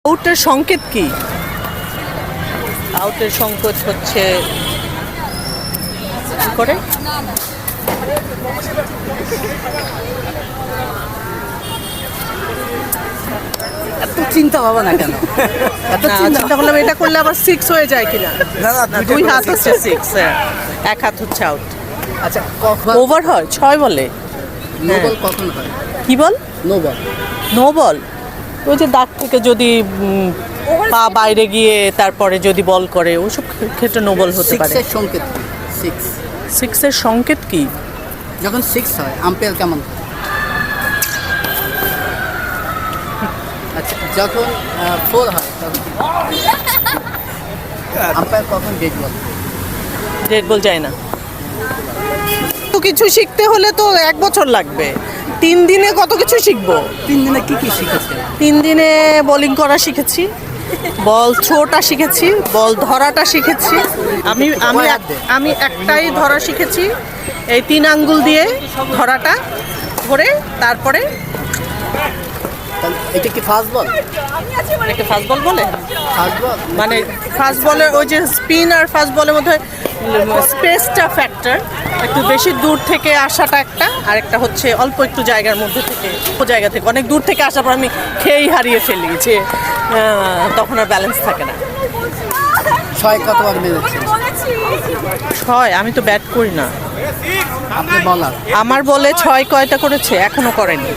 আউটের সংকেত কি? আউটের সংকেত হচ্ছে কি করে? এত চিন্তা ভাবনা না কেন? এত না, চিন্তা করলাম এটা করলে আবার 6 হয়ে যায় কিনা। না, 2 হাত হচ্ছে 6, এক হাত হচ্ছে আউট। আচ্ছা, কখন ওভার হয় 6 বলে। নো বল কখন হয়? কি বল? No ball. নো বল ওই যে দাগ থেকে যদি পা বাইরে গিয়ে তারপরে যদি বল করে ওসব ক্ষেত্রে নো বল হতে পারে। 6 এর সংকেত কি? 6 6 এর সংকেত কি? যখন 6 হয় আম্পায়ার কেমন হয়? আচ্ছা, যখন 4 হয় তখন আম্পায়ার কখন ডেড বল? রেড বল যায় না। তো কিছু শিখতে হলে তো 1 বছর লাগবে। 3 দিনে কত কিছু শিখবো। 3 দিনে কি কি শিখেছেন? 3 দিনে বোলিং করা শিখেছি, বল থ্রোটা শিখেছি, বল ধরাটা শিখেছি। আমি আমি আমি একটাই ধরা শিখেছি, এই 3 আঙ্গুল দিয়ে ধরাটা ধরে তারপরে তাহলে এটা কি ফাস্ট বল? একটা ফাস্ট বল বলে, ফাস্ট বল মানে ফাস্ট বলের ওই যে স্পিন আর ফাস্ট বলের মধ্যে স্পেসটা ফ্যাক্টর, একটু বেশি দূর থেকে আসাটা একটা, আর একটা হচ্ছে অল্প একটু জায়গার মধ্যে থেকে জায়গা থেকে অনেক দূর থেকে আসার পর আমি খেয়েই হারিয়ে ফেলি, যে তখন আর ব্যালেন্স থাকে না। 6 কতবার মেরেছেন? 6 আমি তো ব্যাট করি না। আপনি বলার আমার বলে 6 কয়টা করেছে? এখনো করেনি।